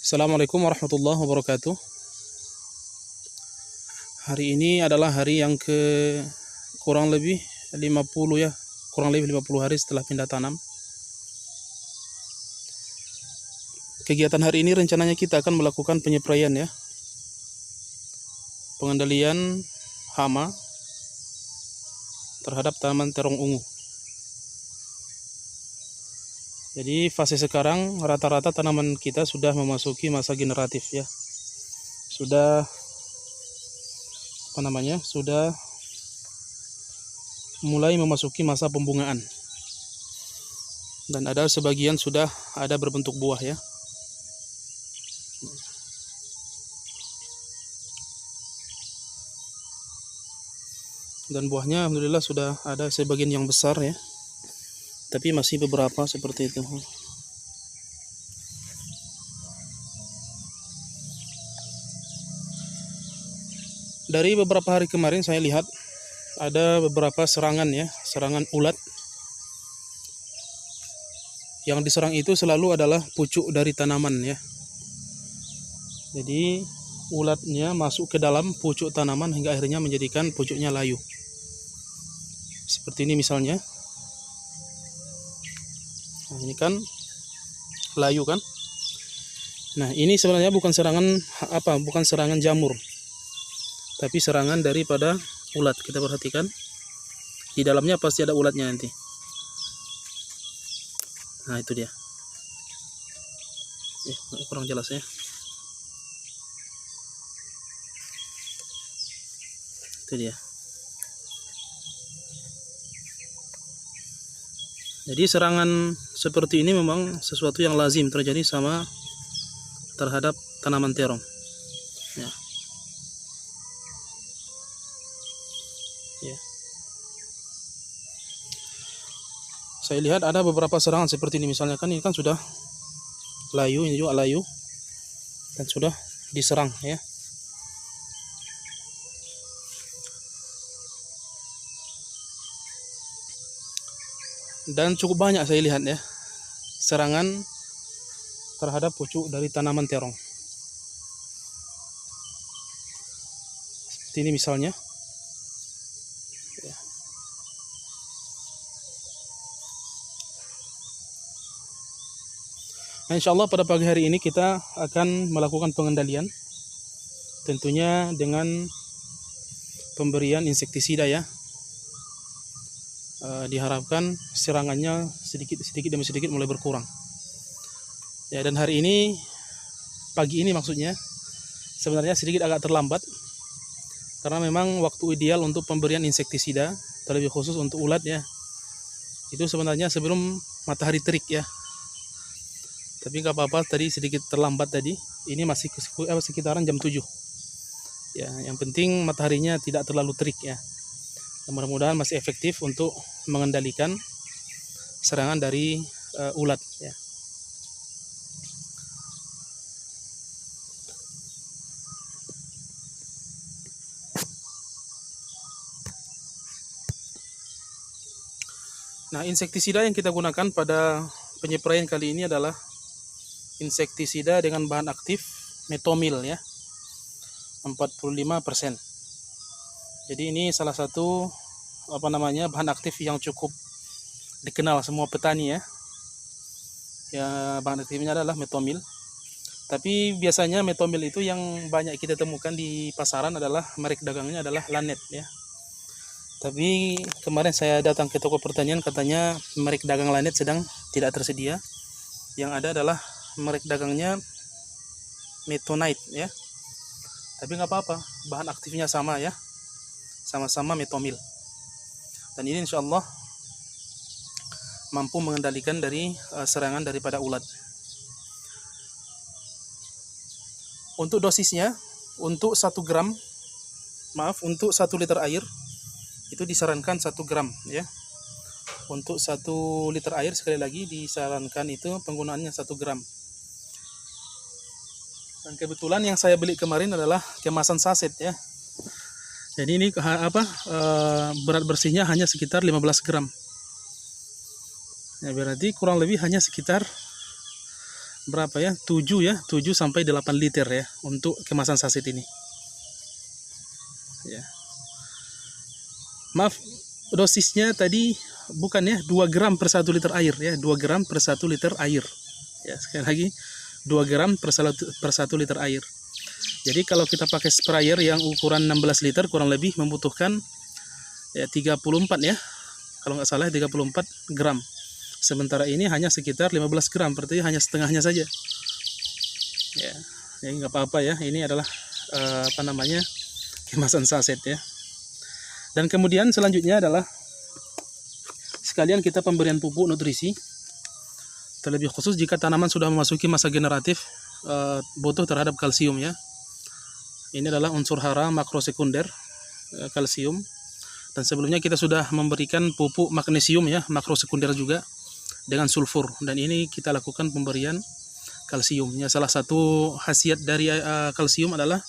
Assalamualaikum warahmatullahi wabarakatuh. Hari ini adalah hari yang kurang lebih 50 ya, kurang lebih 50 hari setelah pindah tanam. Kegiatan hari ini rencananya kita akan melakukan penyepraian ya, pengendalian hama terhadap tanaman terong ungu. Jadi fase sekarang rata-rata tanaman kita sudah memasuki masa generatif ya. Sudah sudah mulai memasuki masa pembungaan. Dan ada sebagian sudah ada berbentuk buah ya. Dan buahnya alhamdulillah sudah ada sebagian yang besar ya. Tapi masih beberapa seperti itu. Dari beberapa hari kemarin saya lihat ada beberapa serangan ya, serangan ulat. Yang diserang itu selalu adalah pucuk dari tanaman ya. Jadi ulatnya masuk ke dalam pucuk tanaman hingga akhirnya menjadikan pucuknya layu. Seperti ini misalnya. Nah, ini kan layu kan. Nah, ini sebenarnya bukan serangan jamur, tapi serangan daripada ulat. Kita perhatikan di dalamnya pasti ada ulatnya nanti. Nah, itu dia. Kurang jelas ya. Itu dia. Jadi serangan seperti ini memang sesuatu yang lazim terjadi terhadap tanaman terong. Ya. Ya. Saya lihat ada beberapa serangan seperti ini, misalnya kan ini kan sudah layu, ini juga layu dan sudah diserang ya. Dan cukup banyak saya lihat ya serangan terhadap pucuk dari tanaman terong. Seperti ini misalnya. Ya. Nah, insya Allah pada pagi hari ini kita akan melakukan pengendalian, tentunya dengan pemberian insektisida ya. Diharapkan serangannya sedikit demi sedikit mulai berkurang. Ya, dan hari ini, pagi ini maksudnya, sebenarnya sedikit agak terlambat karena memang waktu ideal untuk pemberian insektisida, terlebih khusus untuk ulat ya, itu sebenarnya sebelum matahari terik ya. Tapi nggak apa-apa, tadi sedikit terlambat tadi. Ini masih sekitaran jam 7. Ya, yang penting mataharinya tidak terlalu terik ya. Mudah-mudahan masih efektif untuk mengendalikan serangan dari ulat ya. Nah, insektisida yang kita gunakan pada penyepraian kali ini adalah insektisida dengan bahan aktif metomil ya, 45%. Jadi ini salah satu bahan aktif yang cukup dikenal semua petani ya. Ya, bahan aktifnya adalah metomil. Tapi biasanya metomil itu yang banyak kita temukan di pasaran adalah merek dagangnya adalah Lanet ya. Tapi kemarin saya datang ke toko pertanian, katanya merek dagang Lanet sedang tidak tersedia. Yang ada adalah merek dagangnya Metonite ya. Tapi nggak apa-apa, bahan aktifnya sama ya. Sama-sama metomil. Dan ini insya Allah mampu mengendalikan dari serangan daripada ulat. Untuk dosisnya, untuk 1 liter air itu disarankan 1 gram ya. Untuk 1 liter air sekali lagi disarankan itu penggunaannya 1 gram. Dan kebetulan yang saya beli kemarin adalah kemasan saset ya. Jadi ini berat bersihnya hanya sekitar 15 gram. Ya, berarti kurang lebih hanya sekitar berapa ya? 7 ya, 7 sampai 8 liter ya untuk kemasan saset ini. Ya. Maaf, dosisnya tadi bukan ya 2 gram per 1 liter air ya, 2 gram per 1 liter air. Ya, sekali lagi 2 gram per 1 liter air. Jadi kalau kita pakai sprayer yang ukuran 16 liter kurang lebih membutuhkan ya 34 ya. Kalau nggak salah 34 gram. Sementara ini hanya sekitar 15 gram, berarti hanya setengahnya saja. Ya, ini nggak apa-apa ya. Ini adalah kemasan saset ya. Dan kemudian selanjutnya adalah sekalian kita pemberian pupuk nutrisi. Terlebih khusus jika tanaman sudah memasuki masa generatif, butuh terhadap kalsium ya. Ini adalah unsur hara makrosekunder, kalsium. Dan sebelumnya kita sudah memberikan pupuk magnesium ya, makrosekunder juga, dengan sulfur, dan ini kita lakukan pemberian kalsiumnya. Salah satu khasiat dari kalsium adalah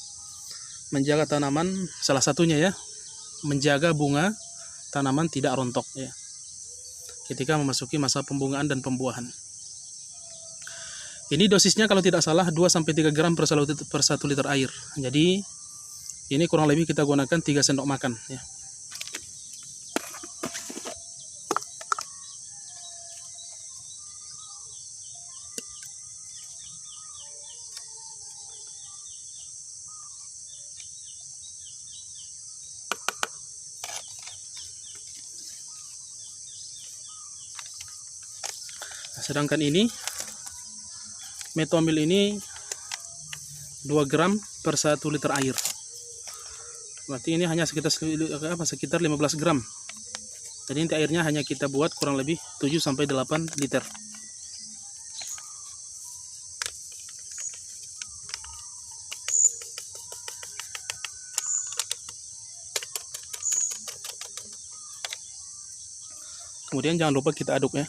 menjaga tanaman, salah satunya ya, menjaga bunga tanaman tidak rontok ya ketika memasuki masa pembungaan dan pembuahan. Ini dosisnya kalau tidak salah 2-3 gram per 1 liter air. Jadi ini kurang lebih kita gunakan 3 sendok makan ya. Sedangkan ini metomil ini 2 gram per 1 liter air. Berarti ini hanya sekitar 15 gram. Jadi inti airnya hanya kita buat kurang lebih 7-8 liter. Kemudian jangan lupa kita aduk ya.